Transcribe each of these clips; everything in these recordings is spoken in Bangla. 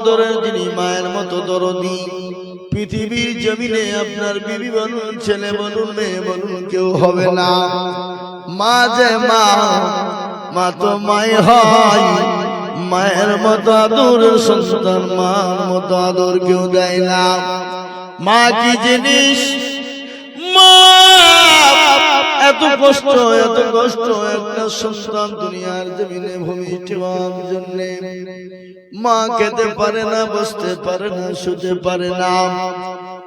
আদরের যিনি মায়ের মতো দরদি পৃথিবীর জমিনে আপনার বিবি বলুন ছেলে বলুন মেয়ে বলুন কেউ হবে না মা যে মা তো মাই হয় মায়ের মতো আদরের সন্তান মার মতো আদর কেউ দেয় না মা কি জিনিস মা এত কষ্ট একটা সন্তান দুনিয়ার জমিনে ভূমিষ্ঠ হওয়ার জন্য মা খেতে পারে না বসতে পারে না শুতে পারে না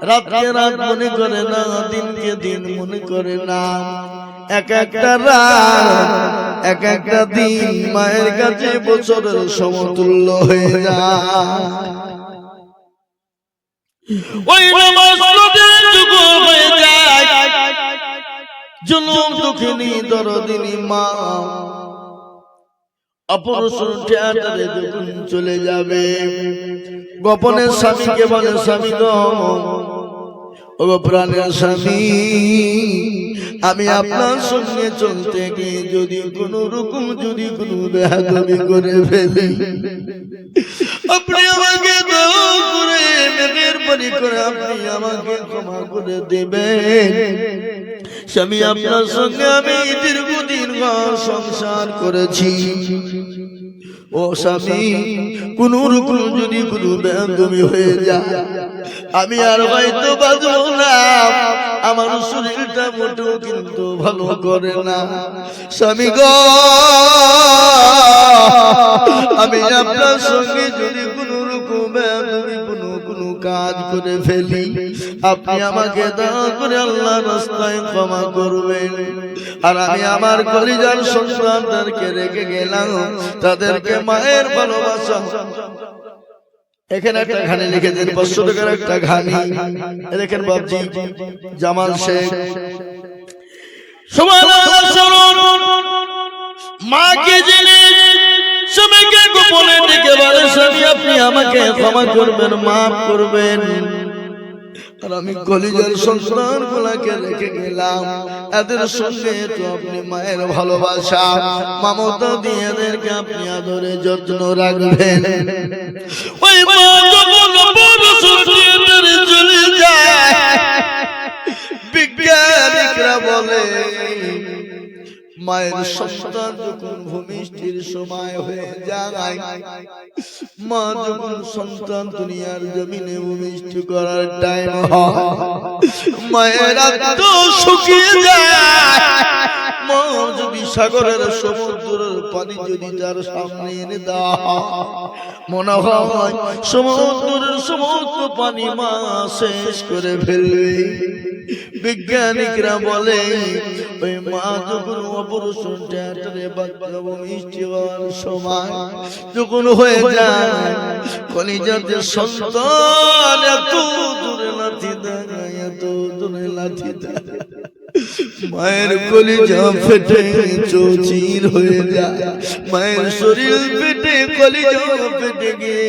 রাতকে রাত মনে করে না দিনকে দিন মনে করে না এক একটা রাত এক একটা দিন মায়ের কাছে বছরের সমতুল্য হয়ে যায় ওই হয়ে যায় জুলুম দুঃখিনী দরদিনী মা অপারেশন থিয়েটারে যখন চলে যাবে গোপনে স্বামীকে বলে স্বামী গো ও প্রাণের স্বামী আমি আপনার সঙ্গে চলতে গিয়ে যদি কোনো রকম কোনো বেয়াদবি করে ফেলি আপনি আমাকে দয়া করে মেহেরবানি করে আপনি আমাকে ক্ষমা করে দেবেন স্বামী আপনার সঙ্গে আমি দীর্ঘদিন সংসার করেছি ও স্বামী কোন রকম যদি কোনো বেয়াদবি হয়ে যায় আমি আর হয়তো বাঁচব না আমার শরীরটা মোটেও কিন্তু ভালো করে না স্বামী গো আমি আপনার সঙ্গে যদি কোন রকম বেয়াদবি কোনো কাজ করে ফেলি আপনি আমাকে দয়া করে আল্লাহর রাস্তায় ক্ষমা করবেন আর আমি আমার কলিজার সন্তানদেরকে রেখে গেলাম তাদেরকে মায়ের ভালোবাসা এখানে একটা ঘানি লিখেছেন 500 টাকার একটা ঘানি দেখেন বাবজি জামাল শেখ সুবহানাল্লাহ শুনুন মা কি জিনিস স্বামীকে গোপনে ডেকে বলে স্বামী আপনি আমাকে ক্ষমা করবেন মাফ করবেন আর আমি কলিজার সন্তান গুলাকে রেখে গেলাম এদের সঙ্গে তো আপনি মায়ের ভালোবাসা মমতা দিয়ে এদেরকে আপনি আদরে যত্ন রাখবেন ওই মা যখন চলে যায় বিজ্ঞানীরা বলে মায়ের সন্তান যখন ভূমিষ্ঠির সময় হয়ে যায় মা যখন সন্তান দুনিয়ার জমিনে ভূমিষ্ঠ করার টাইম হয় মায়ের আত্মা শুকিয়ে যায় মা যদি সাগরের সমুদ্রের পানি যদি তার সামনে এনে দেওয়া মনে হয় সমুদ্রের সমস্ত পানি মা শেষ করে ফেলবে বিজ্ঞানীরা বলে ওই মা যখন অপারেশন থিয়েটারে বাচ্চা ভূমিষ্ঠ হওয়ার সময় যখন হয়ে যায় কলিজাতে সন্তান এত দূরে লাথি দেয় এত দূরে লাথি দেয় মায়ের কলিজা ফেটে চৌচির হয়ে যায় মায়ের শরীর ফেটে কলিজা ফেটে গিয়ে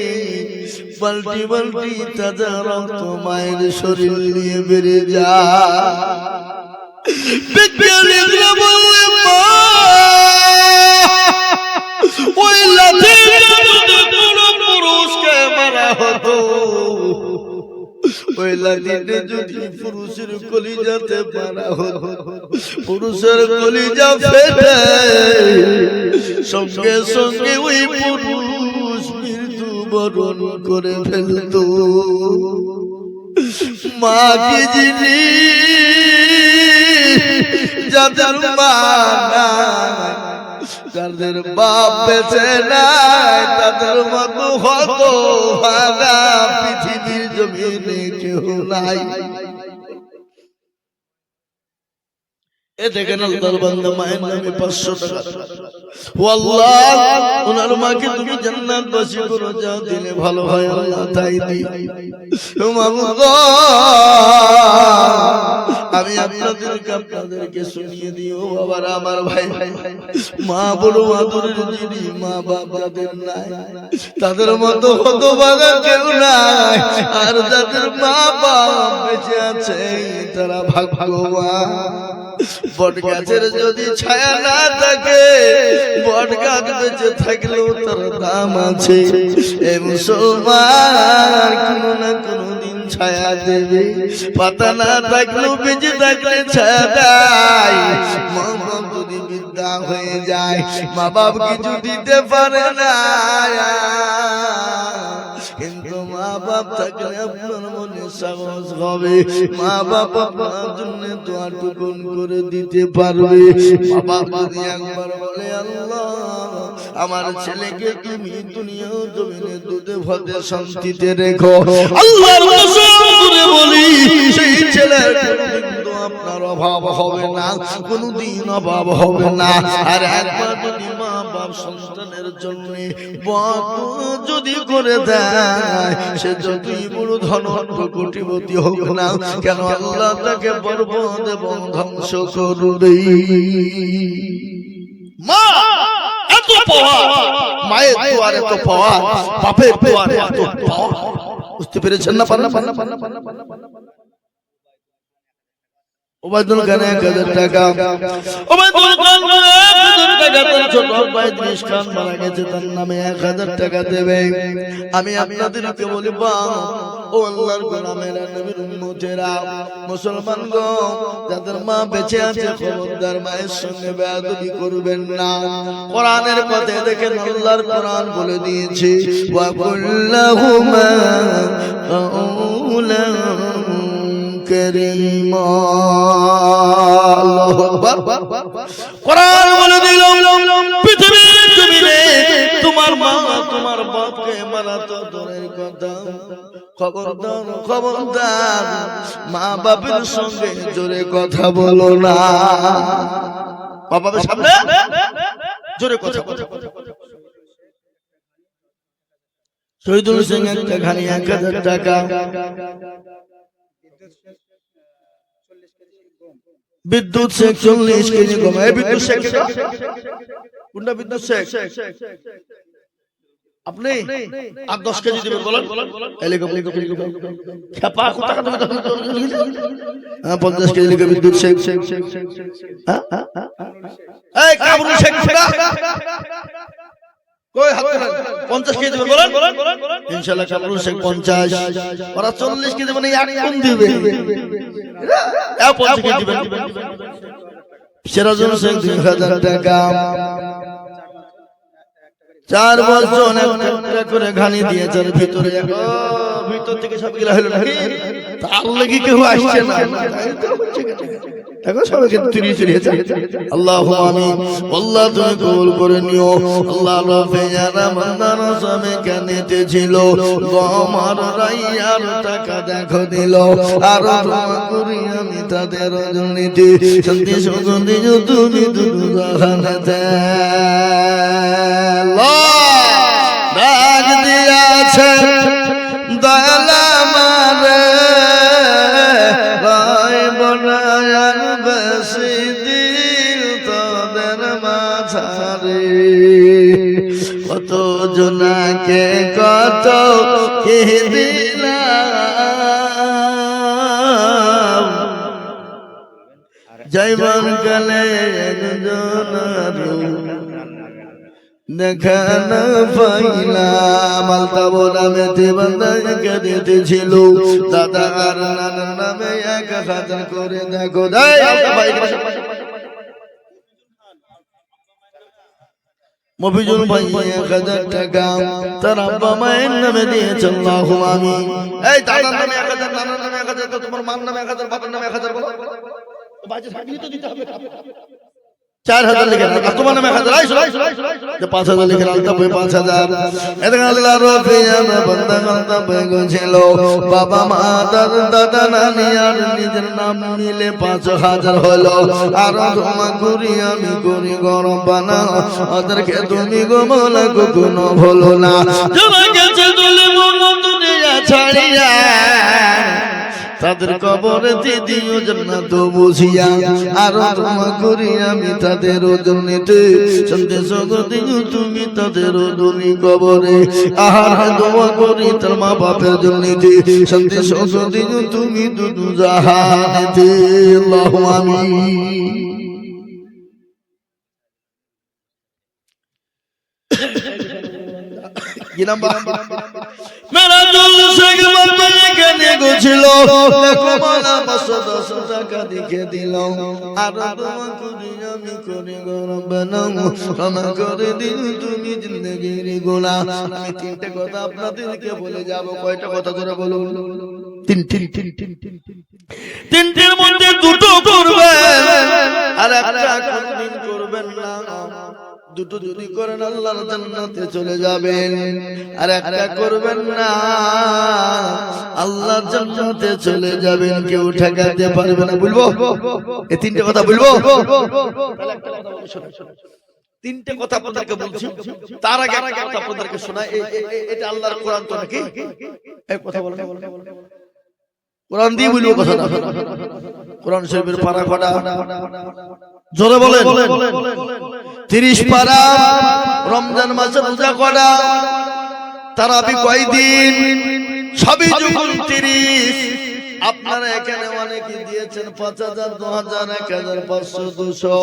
বালতি বালতি তাজা রক্ত মায়ের শরীর নিয়ে বেড়ে যায় বিজ্ঞানীরা বলে মা ওই লাঠি কোনো পুরুষকে মারা হতো ওই লাঠিতে যদি পুরুষের কলিজাতে মারা হতো পুরুষের কলিজা ফেটে সঙ্গে সঙ্গে ওই পুরুষ মৃত্যুবরণ করে ফেলত মা কি জিনিস যাদের মা যাদের বাপ বেঁচে নাই তাদের মতো হত ভাগা পৃথিবীর জমিনে কেউ নাই এ দেখেন আল্লাহর বান্দা মায়ের নামে 500 টাকা ও আল্লাহ ওনার মাকে তুমি জান্নাতবাসী করে যা দিলে ভালো হয় আল্লাহ তাই দি ও মাবুদ আমি আপনাদেরকে শুনিয়ে দিও বাবারা আমার ভাই মা বড় আদরের যিনি মা বাপ যাদের নাই তাদের মতো হতভাগা কেউ নাই আর যাদের মা বাপ বেঁচে আছে তারা ভাগ্যবান বট গাছের যদি ছায়া না থাকে, বট গাছ বেঁচে থাকলেও তার দাম আছে। এ মুসলমান কোনো না কোনোদিন ছায়া দেবে, পাতা না থাকলেও বেঁচে থাকলে ছায়া দেয়। মা বাপ যদি বৃদ্ধা হয়ে যায়, মা বাপ কিছু দিতে পারে না, কিন্তু মা বাপ থাকলে আপনার মনে সাহস হবে, মা বাপ আপনার জন্য দোয়াটুকুন করে দিতে পারবে। মা বাপ যদি একবার বলে আল্লাহ আমার ছেলেকে তুমি দুনিয়া জমিনে দুধে ভাতে শান্তিতে রেখো, আল্লাহর কসম করে বলি সেই ছেলের কিন্তু আপনার অভাব হবে না, কোনদিন অভাব হবে না। আর একবার যদি মা বাপ সন্তানের জন্য যদি করে দেয়, সে যতই বড় ধনবান কোটিপতি হোক না কেন, আল্লাহ তাকে বরবাদ এবং ধ্বংস করবে। মা এত পাওয়ার, মায়ের দুয়ারে এত পাওয়ার, বাপের দুয়ারে এত পাওয়ার, বুঝতে পেরেছেন না? ওবায়দুল খান 1000 টাকা, ওবায়দুল খান 1000 টাকা, তার ছোট ভাই দিনেশ খান মারা গেছে, তার নামে 1000 টাকা দেবে। আমি আপনাদেরকে বলি ও আল্লাহর গোলামেরা, নবীর উম্মতেরা, মুসলমান গো, যাদের মা বেঁচে আছে খবরদার মায়ের সঙ্গে বেয়াদবি করবেন না। কোরআনের কথা দেখেন, আল্লাহর কোরআন বলে দিয়েছে ওয়া কুল্লাহুমা কাউলান কারীমা। আল্লাহু আকবার। কোরআন বলে দিল পৃথিবীর জমিনে তোমার মা তোমার বাপকে মারা তো দূরের কথা, খবরদার খবরদার মা বাপের সঙ্গে জোরে কথা বলো না। মা বাপের সামনে জোরে কথা বলো। শহীদুল সিং একটা খানি 1000 টাকা, বিদ্যুৎ শেখ 40 কেজি গম। এই বিদ্যুৎ শেখ কোনটা? বিদ্যুৎ শেখ আপনি আর 10 কেজি দিবেন বলেন। 50 কেজি লিখে বিদ্যুৎ শেখ। এই কামরুল শেখ কই হাত তোলেন? 50 কেজি দিবেন বলেন। ইনশাআল্লাহ কামরুল শেখ 50, ওরা 40 কেজি মানে এক কোন দিবে, 50 কেজি দিবেন। সিরাজুল শেখ 2000 টাকা, 4 বছর একটা করে ঘানি দিয়েছে ভিতরে, ভিতর থেকে সব গিলা হলো নাকি? তার লাগি কেউ আসছে না, দেখো সবাই কিন্তু চুরি চুরিয়েছে। আল্লাহু আমিন। আল্লাহ তুমি কবুল করে নিও। আল্লাহ রবে যারা বান্দার সবে কানেতে ছিল, গম আর রাইয়ার টাকা দেখো দিল, আর তোমা করি আমি তাদের জনিতে শান্তি সুগন্ধি তুমি দুদু জাহানাতে ডাক দিয়াছে দয়াল আমারে, রায় বনায়ার বেশি দিল তোদের মাঝারে, কত জনাকে কত কে দিলাম, যাইবার কালে একজনার দেখা না পাইলাম। আলতাবো নামেতে বান্দাকে দিতেছিল, দাদা আর নানার নামে 1000 করে দেখো। মফিজুল ভাই 1000 টাকা তার আব্বা মায়ের নামে দিয়েছে। আল্লাহু আমিন। এই দাদার নামে 1000, নানার নামে 1000, তো তোমার মার নামে 1000, বাবার নামে 1000 বলো। বাজে থাকলেই তো দিতে হবে। 4000 লিখে রাখ, তোমার নামে 1000, 5000 লিখে রাখ, তবে 5000। এদিকে আল্লাহ রফিয়ান বান্দা বান্দা বেগছিল, বাবা মা দাদা নানি আর নিজের নাম মিলে 5000 হলো। আর তোমা করি আমি করি গরম বানা, ওদেরকে তুমি গো মোলা কোনো ভুলো না। তোমাকে চলে মন দুনিয়া ছাড়িয়া, তাদের কবরে দিও জান্নাত বুঝিয়া আর দোয়া করি আমি তাদের ওজনেতে শান্তি সুখ দিও তুমি তাদের ওজনে কবরে আর দোয়া করি তার মা বাপের জন্যতে শান্তি সুখ দিও তুমি দুদু জাহানেতে আল্লাহু আমিন। কি নাম্বার মেরা জলসা কে বাবা কেনে গোছিল দেখো মালা 510 টাকা দিকে দিলাম আর দোয়া করি আমি করে গরম বানাও ক্ষমা করে দিও তুমি জিন্দেগির গুনাহ। আমি তিনটে কথা আপনাদেরকে বলে যাব। কয়টা কথা করে বলুন? তিনটির মধ্যে দুটো করবেন আর একটা কোনদিন করবেন না। দুটো যদি করেন আল্লাহর জান্নাতে চলে যাবেন, আর একটা করবেন না আল্লাহর জান্নাতে চলে যাবেন, কেউ ঠেকাতে পারবে না। বলবো এই তিনটে কথা বলবো? তিনটে কথা আপনাদেরকে বলছি, তার আগে একটা কথা আপনাদেরকে শোনাই। এটা আল্লাহর কোরআন তো নাকি? এই কথা বলেন, কোরআন দিয়ে বলবো কথাটা। কোরআন শরীফের পারা কটা? জোরে বলেন। 30 পারা। রমজান মাসে রোজা কটা? তারাবি কয়দিন? সবই যখন 30। আপনারা এখানে অনেকে দিয়েছেন 5000, 2000, 1000, 500, 200,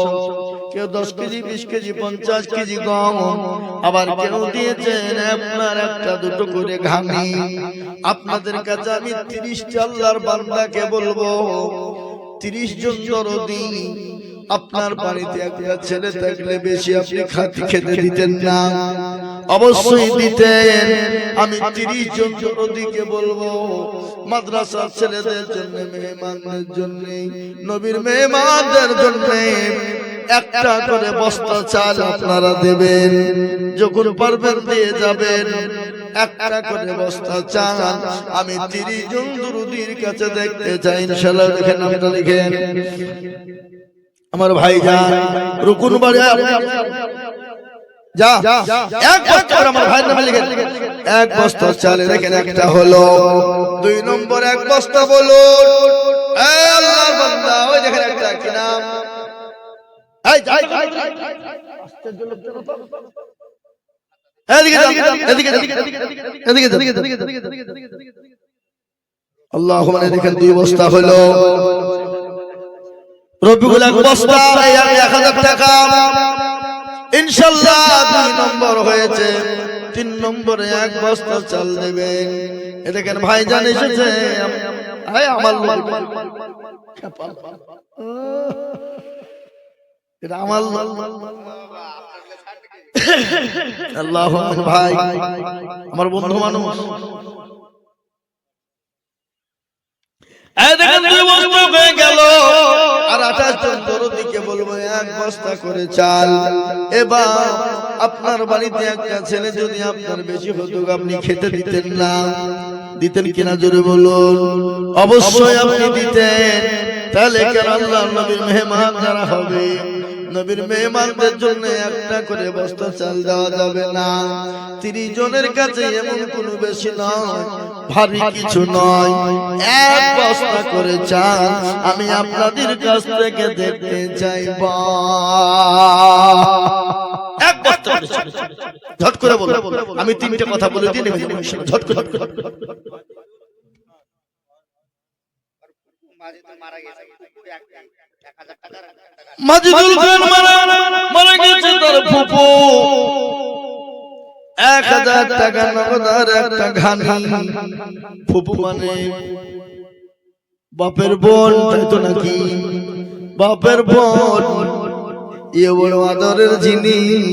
কেউ 10 কেজি, 20 কেজি, 50 কেজি গম, আবার কেউ দিয়েছেন আপনার একটা দুটো করে ঘানি। আপনাদের কাছে আমি 30টা আল্লাহর বান্দাকে বলবো, 30 জন দরদি আপনার বাড়িতে একটা ছেলে থাকলে বেশি আপনি খেতে দিতেন না? অবশ্যই দিতেন। আমি 30 জন দরদিকে বলবো, মাদ্রাসার ছেলেদের জন্য, মেহমানদের জন্য, নবীর মেহমানদের জন্য একটা করে বস্তা চাল আপনারা দেবেন। যখন পারবেন দিয়ে যাবেন একটা করে বস্তা চাল। আমি 30 জন দরদির কাছে দেখতে চাই। ইনশাআল্লাহ লিখেন, নামটা লিখেন। আমার ভাই যা রুকুন বাড়ি যা এক বস্তা, আমার ভাইয়ের নামে লিখেন। এক বস্তা চাল দেখেন, একটা হলো। 2 নম্বর এক বস্তা বলুন। আল্লাহর বান্দা ওই দেখেন একটা কি নাম? এই যাই এদিকে আল্লাহুম্মা দেখেন 2 বস্তা হলো। রবিউল এক বস্তা 1000 টাকা ইনশাআল্লাহ। 2 নম্বর হয়েছে। 3 নম্বরে এক বস্তা চাল দেবেন। এ দেখেন ভাইজান এসেছে। আমার এটা আমার আল্লাহু আকবার। ভাই আমার বন্ধু মানুষ, হয়ে গেল। আর 28 জন দরদিকে বলবো এক বস্তা করে চাল। এবার আপনার বাড়িতে একটা ছেলে যদি আপনার বেশি হতো, আপনি খেতে দিতেন না? দিতেন কিনা জোরে বলুন? অবশ্যই আপনি দিতেন। তাহলে কেন আল্লাহর নবীর মেহমান যারা হবে, নবীর মেহমানদের জন্য একটা করে বস্তা চাল দেওয়া যাবে না? 30 জনের কাছে এমন কোনো বেশি নয়, ভারী কিছু নয়। এক বস্তা করে চাল আমি আপনাদের কাছ থেকে দেখতে চাইব। এক বস্তা ঝট করে বলো। আমি 3টে কথা বলে দিই, ঝট করে। মাজিদুল খান মারা গেছে, তার ফুফু 1000 টাকা নগদ আর একটা ঘানি। ফুফু মানে বাপের বোন, তাই তো নাকি? বাপের বোন, এ বড় আদরের জিনিস।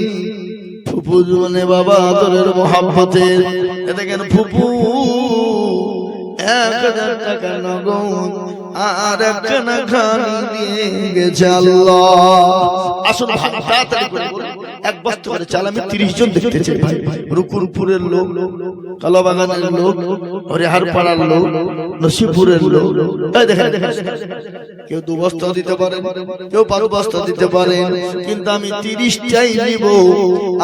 ফুফু মানে বাবা আদরের মহাব্বতের। দেখেন ফুফু 1000 টাকা নগদ আর একখানা ঘানি দিয়ে গেছে। আল্লাহ আসুন তাড়াতাড়ি করে এক বস্তা করে চাল আমি 30 জন দেখতে চাই ভাই। রুকুরপুরের লোক, কালাবাগানের লোক, হরিহার পাড়ার লোক, নসিপুরের লোক, এই দেখেন কেউ 2 বস্তা দিতে পারে, কেউ 5 বস্তা দিতে পারে, কিন্তু আমি 30টাই নিব।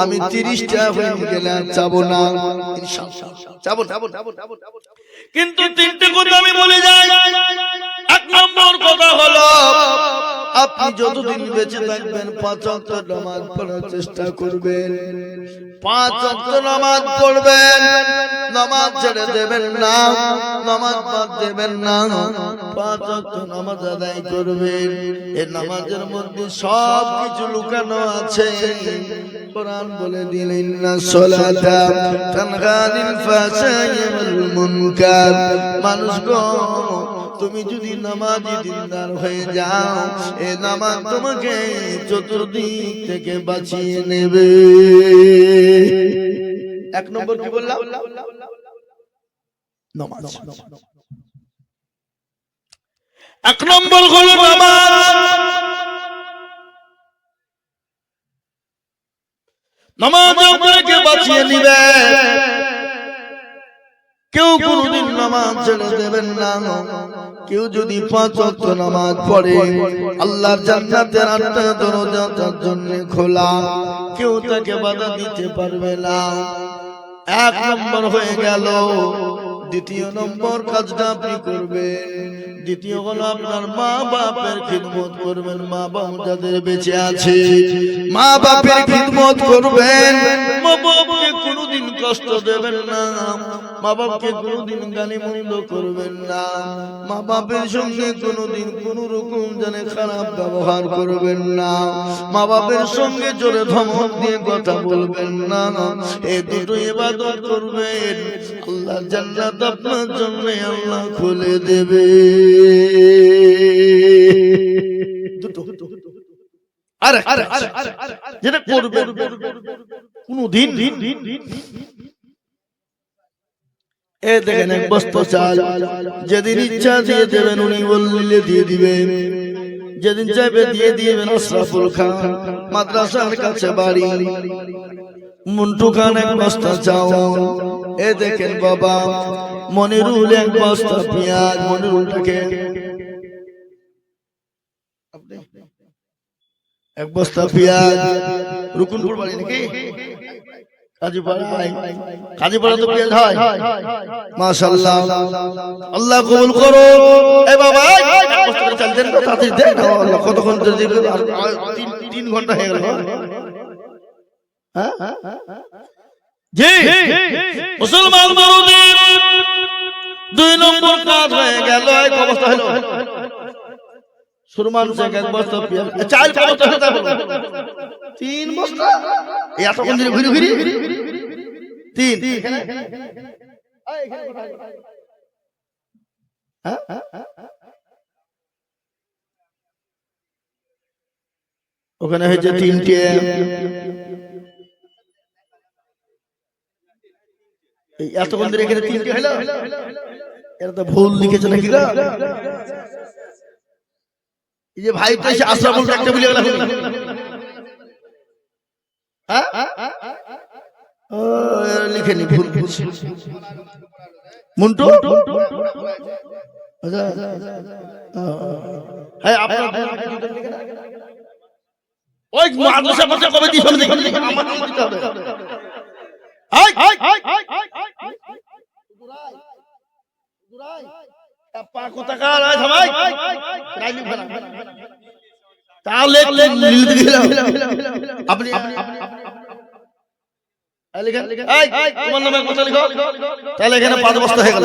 আমি 30টা হয়ে গেলে চাবো না, ইনশাআল্লাহ চাবো না। কিন্তু 3টে কথা আমি বলে যাই। 1 নম্বর কথা হলো আপনি যতদিন বেঁচে থাকবেন 5 ওয়াক্ত নামাজ পড়ার চেষ্টা করবেন। 5 ওয়াক্ত নামাজ পড়বেন, নামাজ ছেড়ে দেবেন না, নামাজ বাদ দেবেন না। 5 ওয়াক্ত নামাজ আদায় করবেন। এই নামাজের মধ্যে সব কিছু লুকানো আছে। কোরআন বলে দিল, ইন্নাস সালাতা তানহা আনিল ফাহশাই ওয়াল মুনকার। মানুষ গো, তুমি যদি নামাজি দিনদার হয়ে যাও, এই নামাজ তোমাকে চতুর্দিক থেকে বাঁচিয়ে নেবে। 1 নম্বর কি বললাম? নামাজ। 1 নম্বর হলো নামাজ। নামাজ আপনাকে বাঁচিয়ে নেবে। কেউ কোনদিন নামাজ ছেড়ে দেবেন না। কেউ যদি 5 ওয়াক্ত নামাজ পড়ে, আল্লাহর জান্নাতের 8টা দরজা তার জন্য খোলা, কেউ তাকে বাধা দিতে পারবে না। 1 নম্বর হয়ে গেল। 2 নম্বর কাজটা আপনি করবেন, 2 হলো আপনার মা বাপের খিদমত করবেন। মা বাপ যাদের বেঁচে আছে, মা বাপের খিদমত করবেন। মা বাপকে কোনোদিন কষ্ট দেবেন না, মা বাপকে কোনোদিন গালিমন্দ করবেন না। মা বাপের সঙ্গে কোনোদিন কোন রকম জানে খারাপ ব্যবহার করবেন না। মা বাপের সঙ্গে জোরে ধমক দিয়ে কথা বলবেন না। এই 2টো ইবাদত করবেন, আল্লাহ জান্নাত আপনার জন্য আল্লাহ খুলে দেবে। 2টো আরে যেটা করবেন কোনদিন। দেখেন 1 বস্তা চাল যেদিন ইচ্ছা দিয়ে দেবেন, উনি বললে দিয়ে দিবেন। যেদিন চাইবে দিয়ে দিবেন। আশরাফুল খান মাদ্রাসার কাছে বাড়ি, মুন্টু খান 1 বস্তা চাও। দেখেন বাবা মনিরুল 1 বস্তা পেঁয়াজ। মনিরুলটাকে 1 বস্তা পেঁয়াজ। রুকুনপুর বাড়ি নাকি? কাজীপাড়া তো পেঁয়াজ হয়। মাশাআল্লাহ, আল্লাহ কবুল করো। বাবা 1 বস্তা করে চাল দেন, তাড়াতাড়ি দেন। আল্লাহ কতক্ষণ ধরে 3 ঘন্টা হয়ে গেল। জি মুসলমান বড়দের 2 নম্বর কাজ হয়ে গেল। 1 অবস্থা হলো সুরমান শেখ 1 বস্তা পেঁয়াজ। চাল কত বস্তা হলো? 3 বস্তা। এত কোন দিন ঘুরি ঘুরি 3 ওখানে হয়েছে 3টে। এত কোন দিন এখানে 3টে হলো? এটা তো ভুল লিখেছে নাকি গো? এই যে ভাই তো এসে আশরাফুল একটা বলে গেল। লিখে নি ভুল মুন্টু। ওই মাদ্রাসা মাদ্রাসা কবে দিছ আমি দেখি আমার নাম দিতে হবে। High high high high high high Durai Durai আপা কোথা কার আয় ভাই রাইলি ভাড়া তাহলে লিখতে গেলাম আপনি লিখেন এই তোমার নামে কথা লিখো তাহলে এখানে 5 বস্তা হয়ে গেল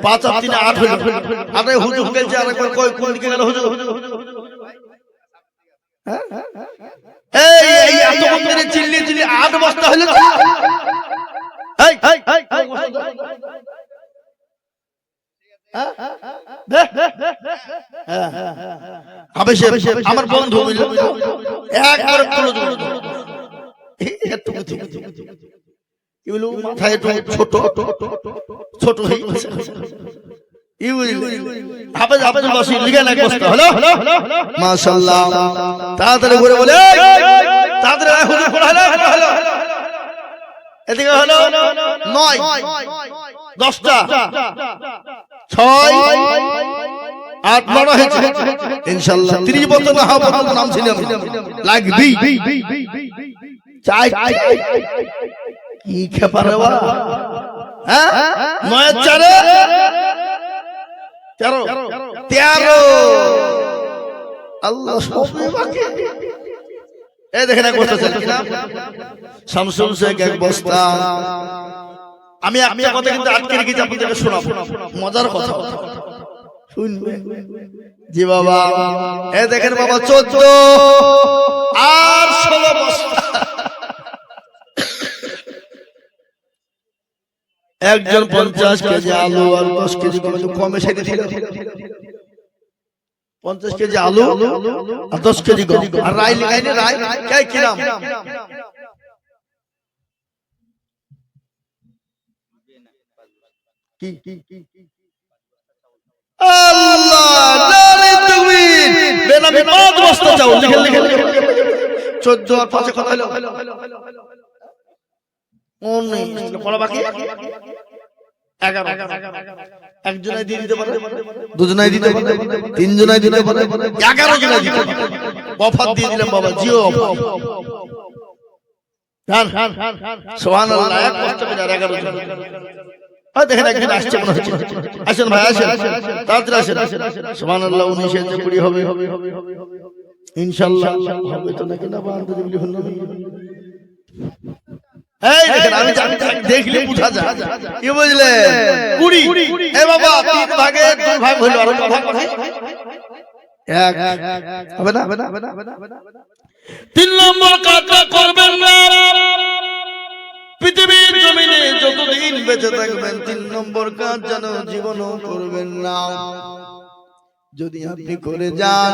5 আর 3 8 হলো আপনি হুজুর বলছে আরেকবার কই কোন দিকে গেল হুজুর হ্যাঁ এই এত মন্দিরে চিল্লি চিল্লি 8 বস্তা হলো এই এই আমার বন্ধু একবার মাথায় ছোট ছোট মাশাআল্লাহ তাড়াতাড়ি করে বলে তাদের হলো এদিকে হলো 9 10টা 6 8 9 হয়েছে ইনশাআল্লাহ 30 বছর না হবে নাম ছিলাম লাগবি চাই কি খেপারে বা হ্যাঁ 9 4 13 আল্লাহ সবই বাকি এই দেখেন এক বস্তা শামসুল শেখ এক বস্তা আমি একটা কথা কিন্তু আটকে রেখেছি আপনাদেরকে শোনাবো মজার কথা শুনবে জি বাবা এই দেখেন বাবা 14 আর 16 বস্তা একজন 50 কেজি আলু আর 10 কেজি কমে সেটা ছিল 50 কেজি আলু আর 10 কেজি গম আর রাই লাগাইনি রাই কে কি নাম কি আল্লাহ জানে তুমি বেনামি 5 বস্তা চাও লিখে 14 আর 5 কত হলো 19 পড়া বাকি 11 একজনাই দিয়ে দিতে পারে দুজনাই দিতে পারে তিনজনাই দিতে পারে 11 জনাই দিতে পারে অফার দিয়ে দিলাম বাবা জিও অফার সুবহানাল্লাহ এক কষ্ট করে 11 জন দেখেন একদিন আসছে মনে হচ্ছে আসেন ভাই আসেন তাড়াতাড়ি আসেন সুবহানাল্লাহ 19 এর 20 হবে ইনশাআল্লাহ হবে তো নাকি না বান্দা দিবলি হল এই দেখেন আমি দেখলে বুঝা যায় কি বুঝলে 20 এ বাবা 3 ভাগে 2 ভাগ হলো আর ভাগ এক হবে না 3 নম্বর কাজটা করবেন না পৃথিবীর জমিনে যতদিন বেঁচে থাকবেন 3 নম্বর কাজ যেন জীবনও করবেন না যদি আপনি করে যান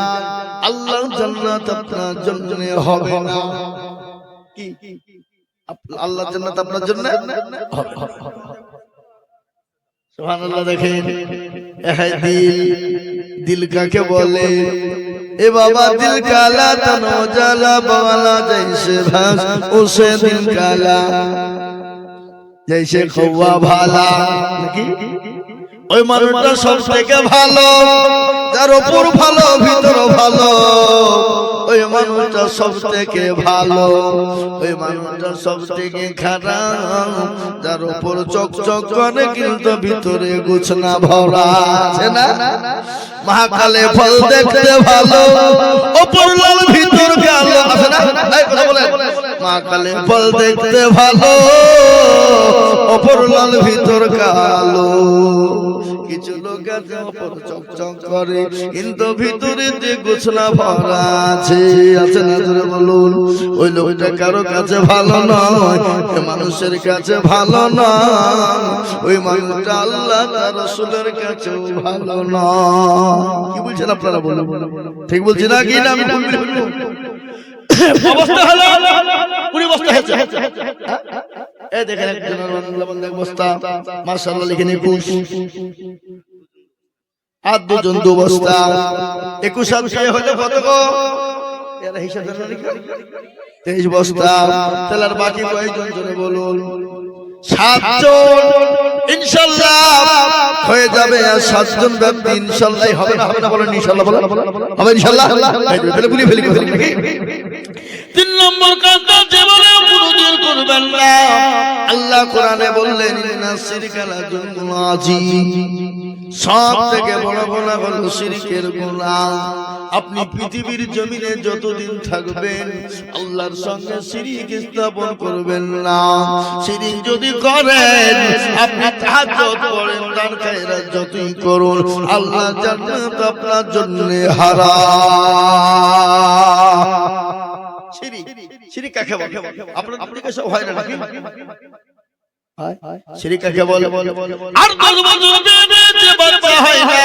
আল্লাহর জান্নাত আপনার জন্য হবে না কি আল্লাহর জান্নাত আপনার জন্য হবে সুবহানাল্লাহ দেখেন দিল কাকে বলে ए बाबा दिल काला तनो जाला बाला जैसे भास उसे दिल काला जैसे खौवा भाला ওই মানুষটা সব থেকে ভালো যার উপর ভালো ভিতর ভালো ওই মানুষটা সব থেকে ভালো ওই মানুষটা সব থেকে খারাপ যার উপর চকচক করে কিন্তু ভিতরে গুছনা ভরা আছে না মহাকালে ফল দেখতে ভালো উপর লাল ভিতর কালো আছে না এই কথা বলেন মহাকালে ফল দেখতে ভালো উপর লাল ভিতর কালো কিছু লোক আছে উপর চকচক করে কিন্তু ভিতরে যে গোছনা ভরা আছে না জোরে বলুন ওই লোকটা কারো কাছে ভালো নয় মানুষের কাছে ভালো নয় ওই মানুষটা আল্লাহ তার রাসূলের কাছে ভালো নয় কি বলছেন আপনারা বলুন ঠিক বলছি না কি না আমি অবস্থা হলো 20 বস্তা হয়েছে এই দেখেন একজন বান্দা বস্তা মাশাআল্লাহ লিখে 21 আর দুজন 2 বস্তা 21 আর 6 হলো কত গো এরা হিসাব জানেন নাকি 23 বস্তা তাহলে আর বাকি কয়জন জোরে বলুন 7 জন ইনশাআল্লাহ হয়ে যাবে আর 7 জন ব্যক্তি ইনশাআল্লাহ হবে না বলেন ইনশাআল্লাহ বলেন হবে ইনশাআল্লাহ ফেলে ফেলি 3 নম্বর কাজটা জীবনে কোনদিন করবেন না আল্লাহ কোরআনে বললেন ইন্না শিরকা লাযুলমুন আযীম সব থেকে বড় গুনাহ হলো শিরকের গুনাহ আপনি পৃথিবীর জমিনে যতদিন থাকবেন আল্লাহর সঙ্গে শিরক স্থাপন করবেন না শিরক যদি করেন আপনি তাহাজ্জুদ করেন দান খায়রাত যতই করুন আল্লাহ জান্নাত আপনার জন্য হারাম শিরক কাকে বলে আপনাদের কাছে হয় না নাকি শিরক কাকে বলে আর যে বাচ্চা হয় না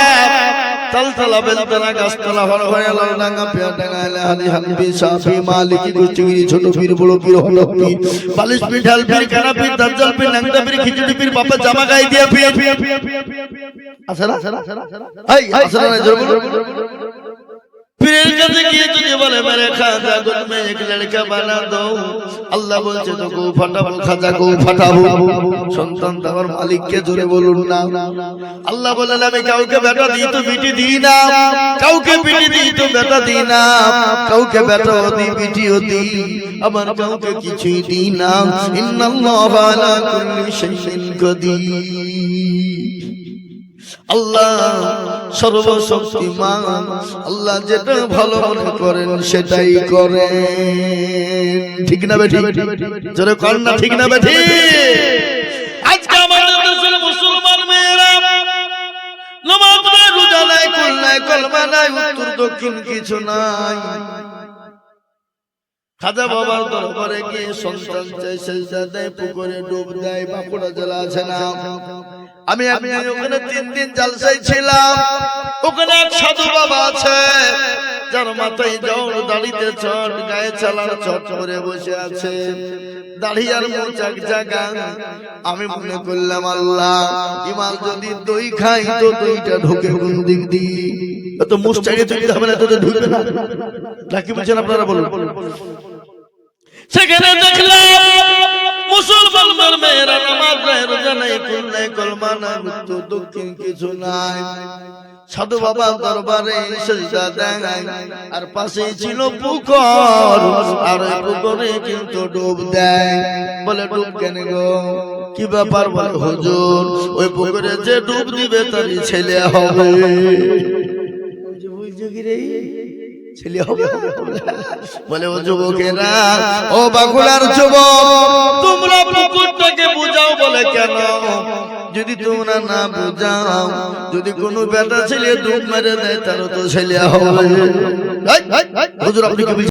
তালতলা বেলতলা গাছতলা হর হরে লড়াঙ্গা পেয়াডাঙ্গা আলি হানবি সাফি মালিকি গুষ্টিগিরি ছোট পীর বড় পীর হলো পীর বালিশ পীর ঢাল পীর কানা পীর দাজ্জাল পীর নাংদা পীর খিচুড়ি পীর বাপা জামা গায়ে দিয়ে পীর আছে না এই আছে না জোর পীরের কাছে গিয়ে যদি বলে মেরে খাজা গো তুমি এক লড়কা বানা দাও, আল্লাহ বলছে তো গো ফাটাবো খাজা গো ফাটাবো। সন্তান দেওয়ার মালিককে জোরে বলুন না। আল্লাহ বলেন আমি কাউকে বেটা দিই তো বিটি দিই না, কাউকে বিটি দিই তো বেটা দিই না, কাউকে বেটাও দিই বিটিও দিই, আমার কাউকে কিছুই দিই না। ইন্নাল্লাহু আলা কুল্লি শাইইন কাদির। আল্লাহ সর্বশক্তিমান, আল্লাহ যেটা ভালো মনে করেন সেটাই করেন। ঠিক না বেঠিক? জোরে কর না ঠিক না বেঠিক? আজকে আমাদের দেশের মুসলমান মেয়েরা নামাজ নাই, রোজা নাই, কুল নাই, কলমা নাই, উত্তর দক্ষিণ কিছু নাই। খাজা বাবার দরবারে গিয়ে সন্তান চাই, সেজদা দেয়, পুকুরে ডুব দেয়। বাঁকুড়া জেলা আছে না, আমি ওখানে 3 দিন জালসায় ছিলাম। ওখানে এক সাধু বাবা আছে যার মাথায় জল, দাড়িতে চট, গায়ে চালার চট করে বসে আছে, দাড়ি আর মোচ এক জায়গা। আমি মনে করলাম আল্লাহ ইমাম যদি দই খাই তো দইটা ঢোকে কোন দিক দিয়ে? তো মুস্তাকে চলতে হবে না, তো ঢুকবে না। নাকি বলছেন আপনারা? বলুন। সেখানে দেখলাম মুসলমান মেয়েরা নামাজ নাই, রোজা নাই, কুল নাই, কলমা নাই, উত্তর দক্ষিণ কিছু নাই। সাধু বাবা দরবারে সেজদা দেয়, আর পাশেই ছিল পুকুর, আর ওই পুকুরে কিন্তু ডুব দেয়। বলে ডুব কেন গো? কি ব্যাপার? বলে হুজুর ওই পুকুরে যে ডুব দিবে তারই ছেলে হবে। বুঝছো কি রে? ছেলে হবে। বলে ও যুবকেরা, ও বাঁকুড়ার যুবক, তোমরা পুকুরটাকে বুঝাও। বলে কেন? যদি তোমরা না বুঝাও, যদি কোনো বেটা ছেলে ডুব মেরে দেয় তারও তো ছেলে হবে। হুজুর আপনি কি